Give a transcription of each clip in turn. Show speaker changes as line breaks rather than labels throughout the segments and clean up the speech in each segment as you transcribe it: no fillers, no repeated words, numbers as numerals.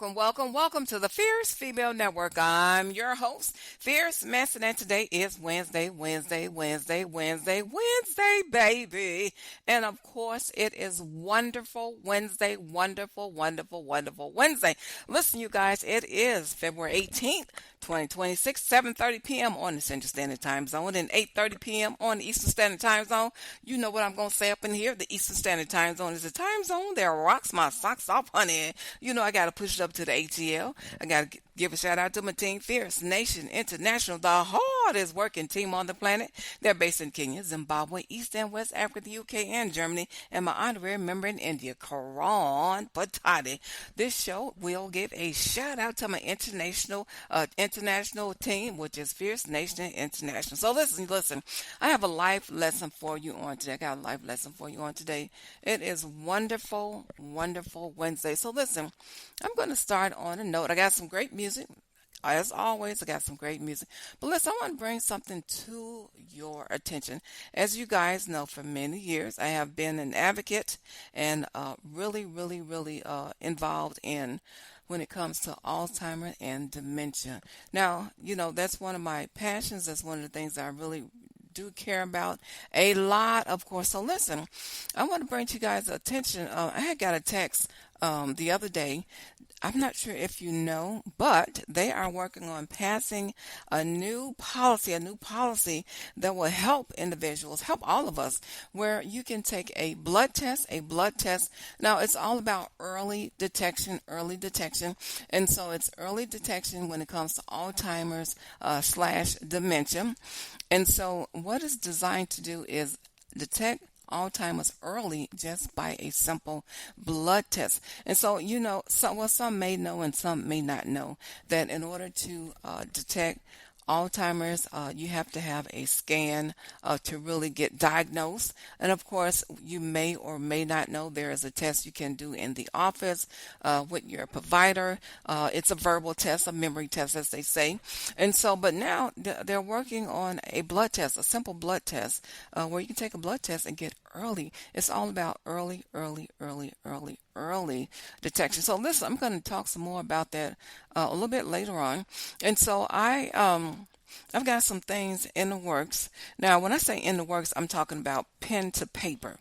welcome to the Fierce Female Network. I'm your host, Fierce Manson, and today is Wednesday, baby. And of course, it is wonderful Wednesday, wonderful Wednesday. Listen, you guys, it is February 18th, 2026, 7:30 p.m. on the Central Standard Time Zone and 8:30 p.m. on the Eastern Standard Time Zone. You know what I'm going to say up in here. The Eastern Standard Time Zone is a time zone that rocks my socks off, honey. You know I got to push it up to the ATL. I got to give a shout out to my team, Fierce Nation International, the hardest working team on the planet. They're based in Kenya, Zimbabwe, East and West Africa, the UK, and Germany, and my honorary member in India, Karan Patati. This show will give a shout out to my international team, which is Fierce Nation International. So listen, I have a life lesson for you on today. It is wonderful Wednesday. So listen, I'm going to start on a note. I got some great music. As always, I got some great music. But listen, I want to bring something to your attention. As you guys know, for many years, I have been an advocate and really involved in when it comes to Alzheimer and dementia. Now, you know, that's one of my passions. That's one of the things that I really do care about a lot, of course. So listen, I want to bring to you guys attention. I had got a text the other day. I'm not sure if you know, but they are working on passing a new policy that will help individuals, help all of us, where you can take a blood test. Now, it's all about early detection. And so it's early detection when it comes to Alzheimer's / dementia. And so what it's designed to do is detect Alzheimer's early just by a simple blood test. And so, you know, some may know and some may not know that in order to detect Alzheimer's, you have to have a scan to really get diagnosed. And of course, you may or may not know there is a test you can do in the office with your provider. It's a verbal test, a memory test, as they say. And so, but now they're working on a blood test, a simple blood test, where you can take a blood test and get early. It's all about early detection. So listen, I'm going to talk some more about that a little bit later on. And so I've got some things in the works. Now, when I say in the works, I'm talking about pen to paper,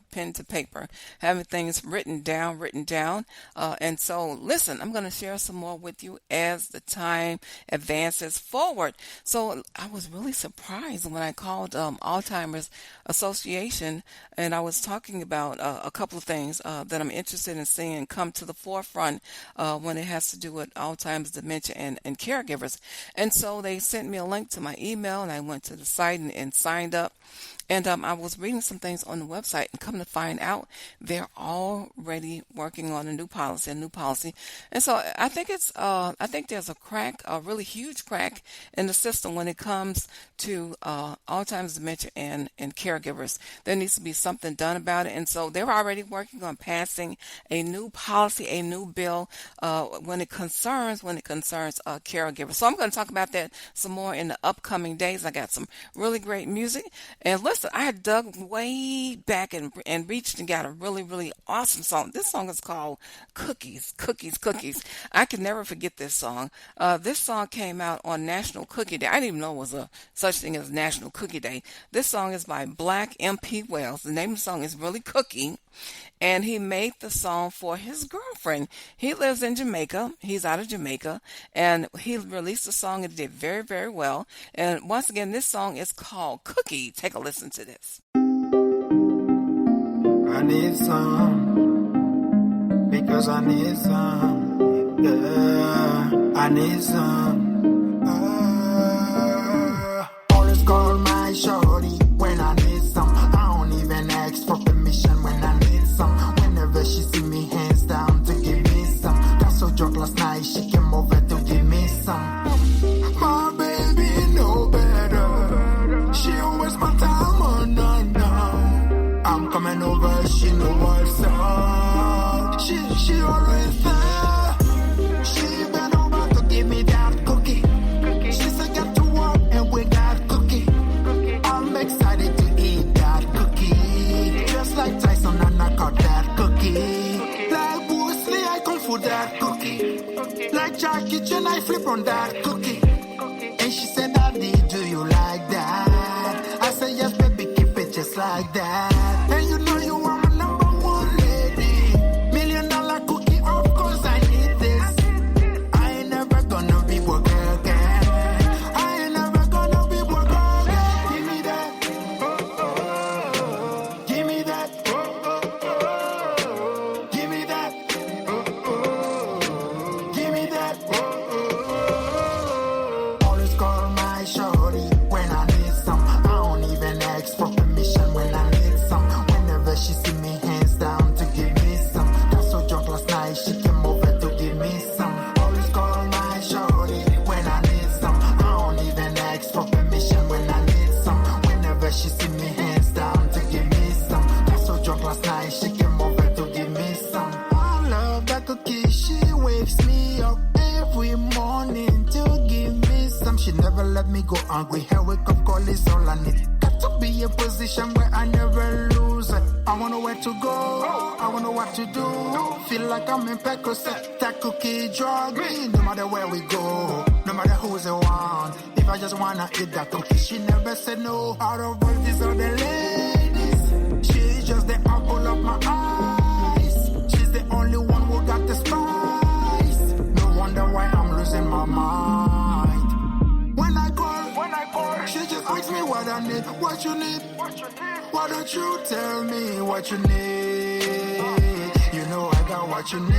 having things written down. And so, listen, I'm going to share some more with you as the time advances forward. So I was really surprised when I called Alzheimer's Association, and I was talking about a couple of things that I'm interested in seeing come to the forefront when it has to do with Alzheimer's, dementia, and caregivers. And so they sent me a link to my email, and I went to the site and signed up. And I was reading some things on the website, and come to find out they're already working on a new policy. And so I think there's a really huge crack in the system when it comes to Alzheimer's, dementia, and caregivers. There needs to be something done about it. And so they're already working on passing a new policy, a new bill when it concerns caregivers. So I'm going to talk about that some more in the upcoming days. I got some really great music. And listen, I had dug way back and reached and got a really awesome song. This song is called Cookies. I can never forget this song. This song came out on National Cookie Day. I didn't even know it was a such thing as National Cookie Day. This song is by Black MP Wells. The name of the song is really Cookie. And he made the song for his girlfriend. He lives in Jamaica. He's out of Jamaica. And he released the song and it did very well. And once again, this song is called Cookie. Take a listen to this.
I need some, because I need some. Yeah, I need some. Always call my shorty when I need some. I don't even ask for permission when I need some. Whenever she see me hands down to give me some. Got so drunk last night she came over to give me some. My baby know better. She always my time on no. I'm coming over, she know what's up. She always there. She been over to give me that cookie. She said get to work and we got cookie. I'm excited to eat that cookie. Just like Tyson and I got that cookie. Like Bruce Lee, I come for that cookie. Like Jackie Chan, I flip on that cookie. And she said, Daddy, do you like that? I said, yes, baby, keep it just like that. And you know you are my number one lady. $1 million cookie, of course I need this. I ain't never gonna be broke again. I ain't never gonna be broke again. Give me that. Give me that. Give me that. Give me that. Always call my shorty when I need some. I don't even ask for permission when I need some. Whenever she see me hands down to give me some. Got so drunk last night she came over to give me some. Always call my shorty when I need some. I don't even ask for permission when I need some. Whenever she see me hands down to give me some. Got so drunk last night she came over to give me some. I love that cookie, she wakes me up every morning to give me some. She never let me go hungry. Her wake up call is all I need. Got to be a position where I never lose. I wanna where to go, I wanna what to do. Feel like I'm in Percocet. That cookie drug me. No matter where we go, no matter who's the one. If I just wanna eat that cookie, she never said no. Out of all these other ladies, she's just the apple of my eyes. She's the only one who got the spice. No wonder why I'm losing my mind. When I call, she just asks me what I need. What you need? Why don't you tell me what you need? You know I got what you need.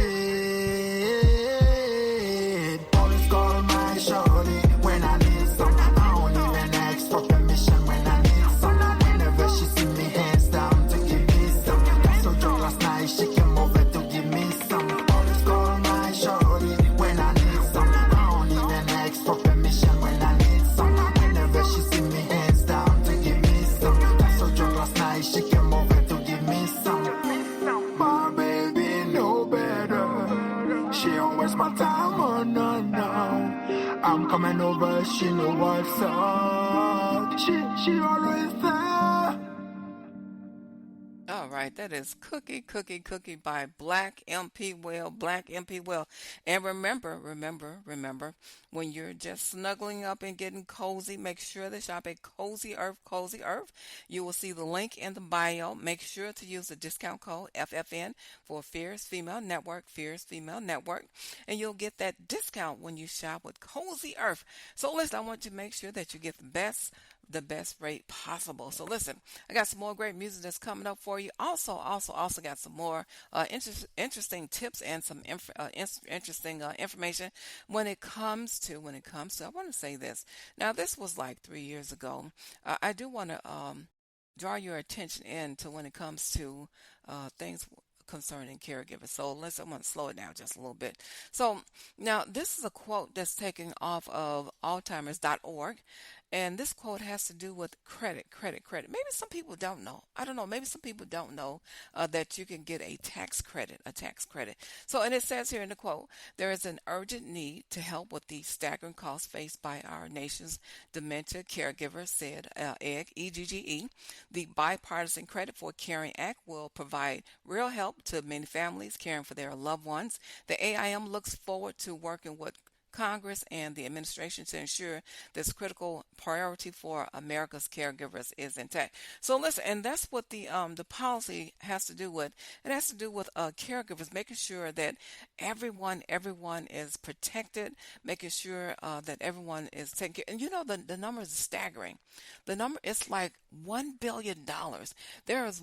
Always call my shorty when I need some. I don't even ask for permission when I need some. Whenever she see me hands down to give me some. Got so drunk last night she came over to give me some. Always call my shorty when I need some. I don't even ask for permission when I need some. Whenever she see me hands down to give me some. Got so drunk last night she came over to give me some. My baby know better. She don't waste my time, oh no, no. I'm coming over, she know what's up. She always there.
All right, that is Cookie, Cookie, Cookie by Black MP Well, Black MP Well. And remember, when you're just snuggling up and getting cozy, make sure to shop at Cozy Earth, Cozy Earth. You will see the link in the bio. Make sure to use the discount code FFN for Fierce Female Network, Fierce Female Network. And you'll get that discount when you shop with Cozy Earth. So listen, I want you to make sure that you get the best rate possible. So listen, I got some more great music that's coming up for you. Also got some more interesting tips and some interesting information when it comes to. I want to say this. Now, this was like 3 years ago. I do want to draw your attention in to when it comes to things concerning caregivers. So I'm going to slow it down just a little bit. So now this is a quote that's taken off of Alzheimer's.org. And this quote has to do with credit. Maybe some people don't know. I don't know. Maybe some people don't know that you can get a tax credit. So, and it says here in the quote, there is an urgent need to help with the staggering costs faced by our nation's dementia caregivers, said EGGE. The Bipartisan Credit for Caring Act will provide real help to many families caring for their loved ones. The AIM looks forward to working with Congress and the administration to ensure this critical priority for America's caregivers is intact. So listen, and that's what the policy has to do with. It has to do with caregivers, making sure that everyone is protected, making sure that everyone is taken care. And you know the numbers are staggering. The number is like $1 billion. There is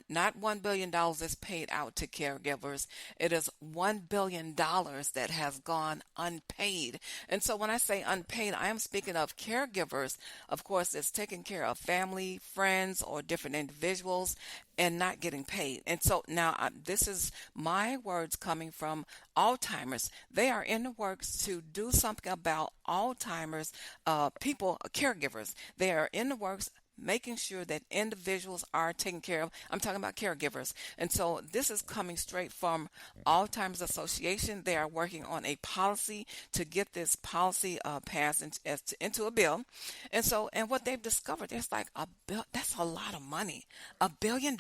not $1 billion that's paid out to caregivers. It is $1 billion that has gone unpaid. And so when I say unpaid, I am speaking of caregivers, of course, that's taking care of family, friends, or different individuals and not getting paid. And so now this is my words coming from Alzheimer's. They are in the works to do something about Alzheimer's caregivers. They are in the works making sure that individuals are taken care of. I'm talking about caregivers. And so this is coming straight from Alzheimer's Association. They are working on a policy to get this policy passed into a bill. And so, and what they've discovered, there's like a bill, that's a lot of money. $1 billion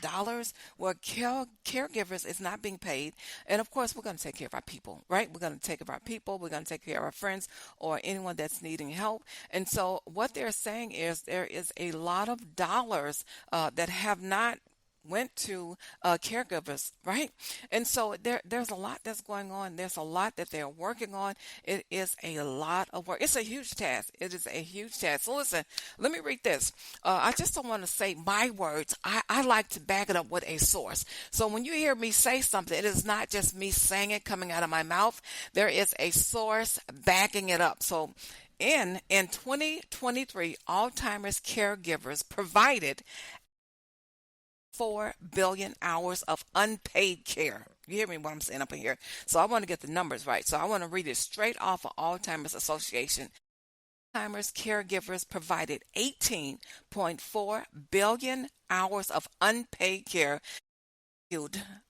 where caregivers is not being paid. And of course, we're going to take care of our people, right? We're going to take care of our people. We're going to take care of our friends or anyone that's needing help. And so what they're saying is there is a lot of dollars that have not went to caregivers, right? And so there's a lot that's going on. There's a lot that they're working on. It is a lot of work. It's a huge task. It is a huge task. So listen, let me read this. I just don't want to say my words. I like to back it up with a source. So when you hear me say something, it is not just me saying it coming out of my mouth. There is a source backing it up. So in 2023, Alzheimer's caregivers provided 4 billion hours of unpaid care. You hear me what I'm saying up in here? So I want to get the numbers right. So I want to read it straight off of Alzheimer's Association. Alzheimer's caregivers provided 18.4 billion hours of unpaid care.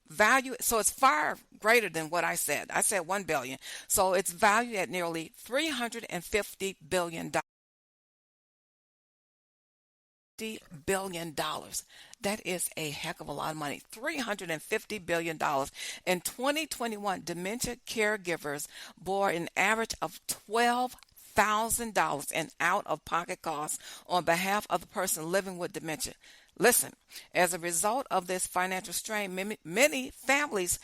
Value, so it's far greater than what I said. I said 1 billion. So it's valued at nearly $350 billion. $50 billion. That is a heck of a lot of money. $350 billion. In 2021, dementia caregivers bore an average of $12,000 in out-of-pocket costs on behalf of the person living with dementia. Listen, as a result of this financial strain, many families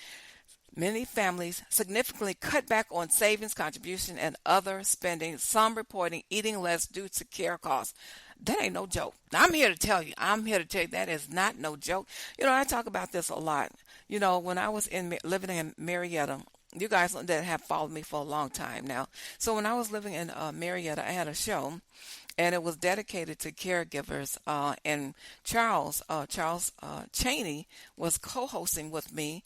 significantly cut back on savings, contribution, and other spending, some reporting eating less due to care costs. That ain't no joke. I'm here to tell you that is not no joke. I talk about this a lot. When I was living in Marietta, you guys that have followed me for a long time now. So when I was living in Marietta, I had a show, and it was dedicated to caregivers. And Charles Cheney was co-hosting with me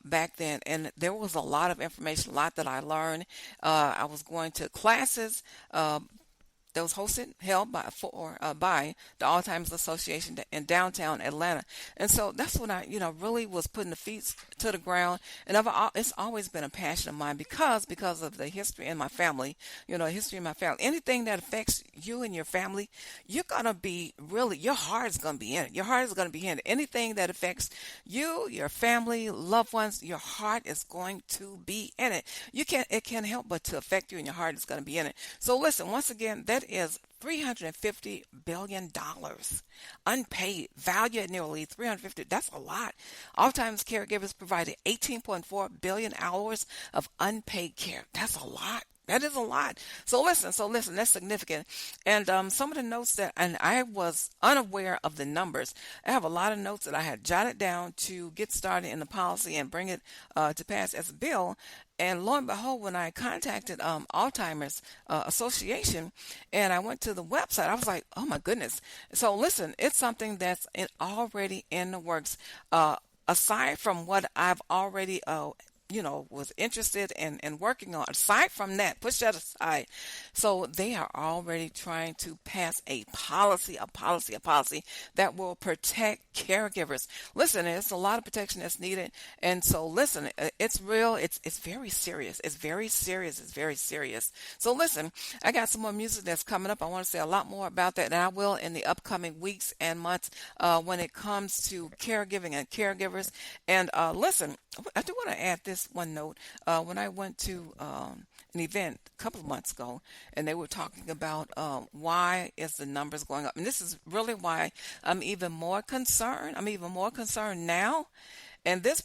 back then, and there was a lot of information, a lot that I learned. I was going to classes that was held by the Alzheimer's Association in downtown Atlanta. And so that's when I, really was putting the feet to the ground. And it's always been a passion of mine because of the history in my family, Anything that affects you and your family, you're going to be your heart is going to be in it. Your heart is going to be in it. Anything that affects you, your family, loved ones, your heart is going to be in it. It can't help but to affect you, and your heart is going to be in it. So listen, once again, that is $350 billion unpaid, value at nearly 350. That's a lot. Alzheimer's caregivers provided 18.4 billion hours of unpaid care. That's a lot. That is a lot. So listen, that's significant. And some of the notes and I was unaware of the numbers. I have a lot of notes that I had jotted down to get started in the policy and bring it to pass as a bill. And lo and behold, when I contacted Alzheimer's Association and I went to the website, I was like, oh my goodness. So listen, it's something that's already in the works. Aside from what I've already was interested in working on. Aside from that, push that aside. So they are already trying to pass a policy that will protect caregivers. Listen, it's a lot of protection that's needed. And so listen, it's real. It's very serious. It's very serious. It's very serious. So listen, I got some more music that's coming up. I want to say a lot more about that, and I will in the upcoming weeks and months when it comes to caregiving and caregivers. And listen, I do want to add this one note. When I went to an event a couple of months ago, and they were talking about why is the numbers going up. And this is really why I'm even more concerned. I'm even more concerned now. And this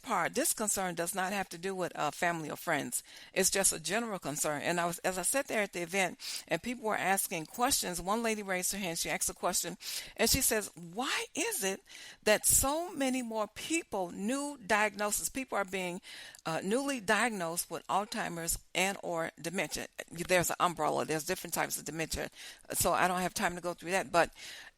concern does not have to do with family or friends. It's just a general concern. And as I sat there at the event and people were asking questions, one lady raised her hand. She asked a question and she says, why is it that so many more people, new diagnoses, people are being newly diagnosed with Alzheimer's and or dementia? There's an umbrella. There's different types of dementia. So I don't have time to go through that.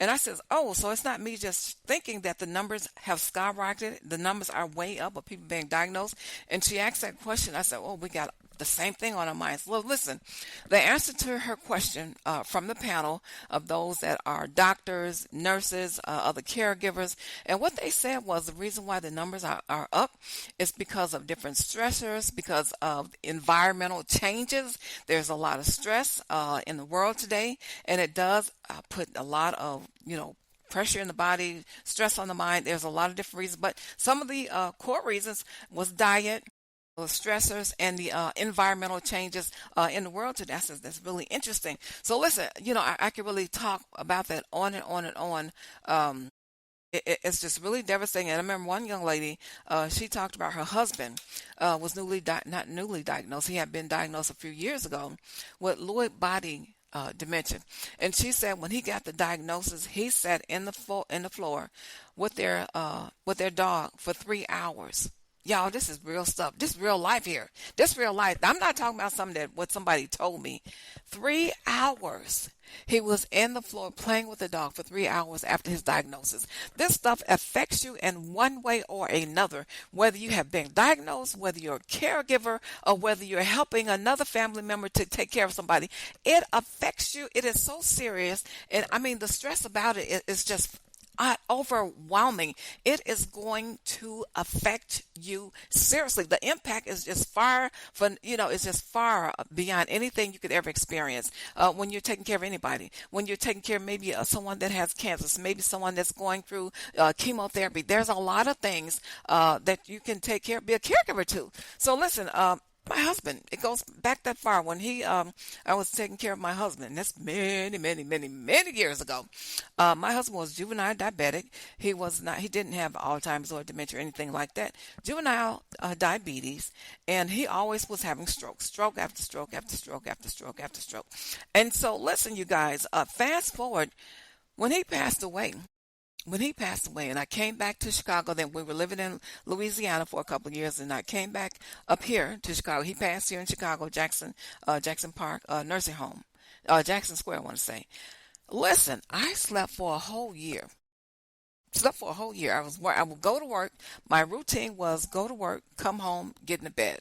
And I says, oh, so it's not me just thinking that the numbers have skyrocketed. The numbers are way up of people being diagnosed. And she asked that question. I said, oh, we got the same thing on our minds. Well, listen, the answer to her question from the panel of those that are doctors, nurses, other caregivers, and what they said was the reason why the numbers are up is because of different stressors, because of environmental changes. There's a lot of stress in the world today, and it does put a lot of, pressure in the body, stress on the mind. There's a lot of different reasons, but some of the core reasons was diet, the stressors, and the environmental changes in the world today. That's really interesting. So listen, I could really talk about that on and on and on. It's just really devastating. And I remember one young lady, she talked about her husband was not newly diagnosed. He had been diagnosed a few years ago with Lewy body dementia. And she said when he got the diagnosis, he sat in the floor with their dog for 3 hours. Y'all, this is real stuff. This is real life here. This real life. I'm not talking about something that what somebody told me. 3 hours. He was in the floor playing with the dog for 3 hours after his diagnosis. This stuff affects you in one way or another, whether you have been diagnosed, whether you're a caregiver, or whether you're helping another family member to take care of somebody. It affects you. It is so serious. And I mean, the stress about it is just overwhelming. It is going to affect you seriously. The impact is just it's just far beyond anything you could ever experience when you're taking care of anybody. When you're taking care of maybe someone that has cancer, maybe someone that's going through chemotherapy. There's a lot of things that you can take care of, be a caregiver to. So listen, my husband, it goes back that far. When I was taking care of my husband, and that's many, many, many, many years ago. My husband was juvenile diabetic. He didn't have Alzheimer's or dementia or anything like that. Juvenile diabetes, and he always was having stroke after stroke after stroke after stroke after stroke. And so, listen, you guys, fast forward when he passed away. And I came back to Chicago, then we were living in Louisiana for a couple of years, and I came back up here to Chicago. He passed here in Chicago, Jackson Park nursing home, Jackson Square, I want to say. Listen, I slept for a whole year. I would go to work. My routine was go to work, come home, get in the bed.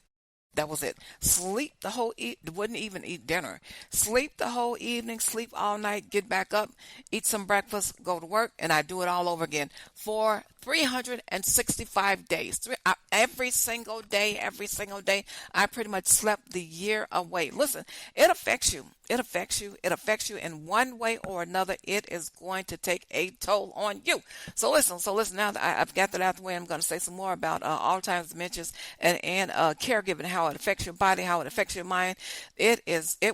That was it. Sleep the whole wouldn't even eat dinner. Sleep the whole evening, sleep all night, get back up, eat some breakfast, go to work, and I do it all over again for 365 days. Every single day, I pretty much slept the year away. Listen, it affects you. It affects you in one way or another. It is going to take a toll on you. So listen, now that I've got that out the way, I'm going to say some more about Alzheimer's, dementias, and caregiving, how it affects your body, how it affects your mind. It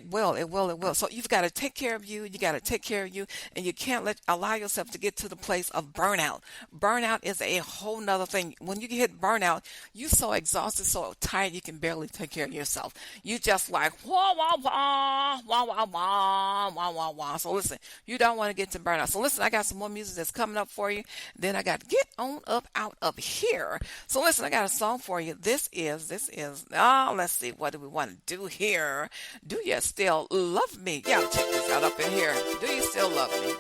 will. So you've got to take care of you. And you can't allow yourself to get to the place of burnout. Burnout is a whole nother thing. When you hit burnout, you're so exhausted, so tired, you can barely take care of yourself. You just like, wah, wah, wah, wah, wah, wah, wah, wah, wah. So listen, you don't want to get to burnout. So listen, I got some more music that's coming up for you. Then I got to get on up out of here. So listen, I got a song for you. Let's see, what do we want to do here? Do you still love me? Yeah, check this out up in here. Do you still love me?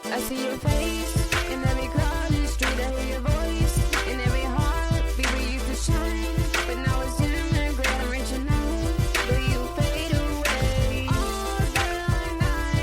I see your face in every crowded street. I hear your voice in every heartbeat. We used to shine, but now it's dim and gray. I'm reaching out, but you fade away. All the night.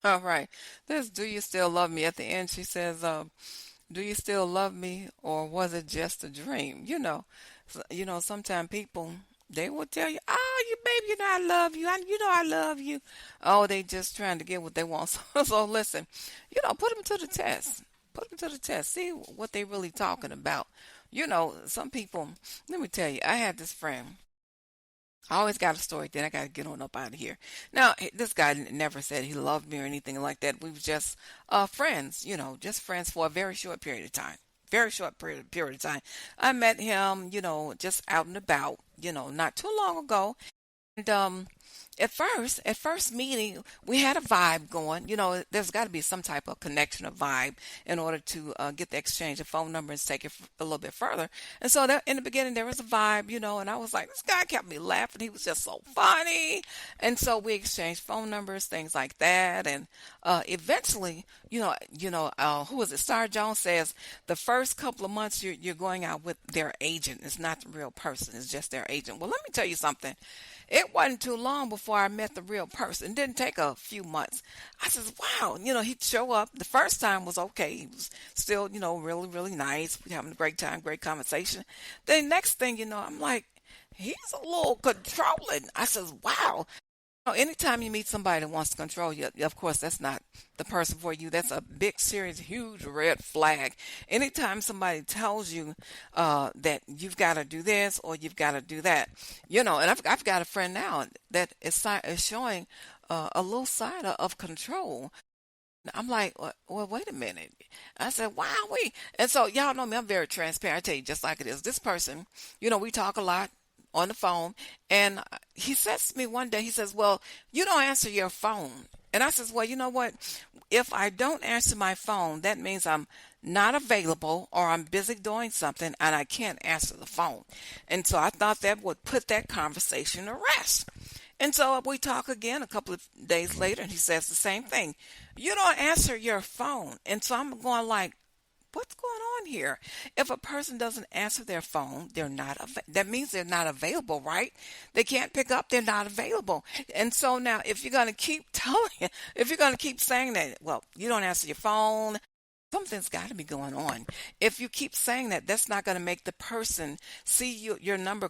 All right. This "Do You Still Love Me?" At the end, she says, "Do you still love me, or was it just a dream?" Sometimes people they will tell you, "Oh, you baby, I love you. I love you." Oh, they just trying to get what they want. So listen, put them to the test. Put them to the test. See what they really talking about. Some people. Let me tell you, I had this friend. I always got a story, then I got to get on up out of here. Now, this guy never said he loved me or anything like that. We were just friends, just friends for a very short period of time. Very short period of time. I met him, just out and about, not too long ago. And at first meeting, we had a vibe going. There's got to be some type of connection, of vibe, in order to get the exchange of phone numbers, take it a little bit further. And so in the beginning, there was a vibe, and I was like, this guy kept me laughing. He was just so funny. And so we exchanged phone numbers, things like that. And eventually, who was it? Star Jones says the first couple of months you're going out with their agent. It's not the real person. It's just their agent. Well, let me tell you something. It wasn't too long before I met the real person. It didn't take a few months. I said, wow, he'd show up. The first time was okay. He was still, really, really nice. We having a great time, great conversation. The next thing I'm like, he's a little controlling. I says, wow. Anytime you meet somebody that wants to control you, of course, that's not the person for you. That's a big, serious, huge red flag. Anytime somebody tells you that you've got to do this or you've got to do that, and I've got a friend now that is showing a little sign of control. I'm like, well, wait a minute. I said, wow, wait. And so y'all know me, I'm very transparent. I tell you just like it is. This person, we talk a lot on the phone, and he says to me one day, he says, well, you don't answer your phone. And I says, well, you know what? If I don't answer my phone, that means I'm not available or I'm busy doing something and I can't answer the phone. And so I thought that would put that conversation to rest. And so we talk again a couple of days later, and he says the same thing. You don't answer your phone. And so I'm going like, what's going on here? If a person doesn't answer their phone, that means they're not available, right? They can't pick up, they're not available. And so now if you're going to keep saying that, well, you don't answer your phone, something's got to be going on. If you keep saying that, that's not going to make the person see your number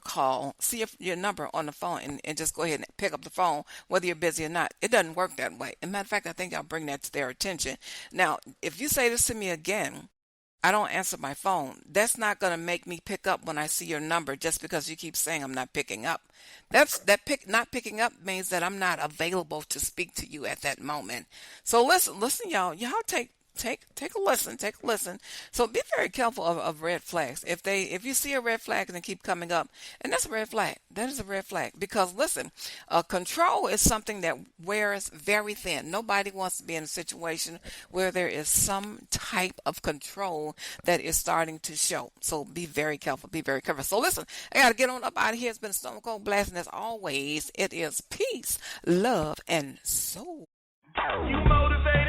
see your number on the phone and just go ahead and pick up the phone, whether you're busy or not. It doesn't work that way. As a matter of fact, I think I'll bring that to their attention. Now, if you say this to me again, I don't answer my phone, that's not going to make me pick up when I see your number just because you keep saying I'm not picking up. Not picking up means that I'm not available to speak to you at that moment. So listen, y'all take a listen. So be very careful of red flags. If you see a red flag and they keep coming up, and that's a red flag. That is a red flag. Because listen, control is something that wears very thin. Nobody wants to be in a situation where there is some type of control that is starting to show. So be very careful. Be very careful. So listen, I got to get on up out of here. It's been Stone Cold Blast, and as always, it is peace, love, and soul.
You motivate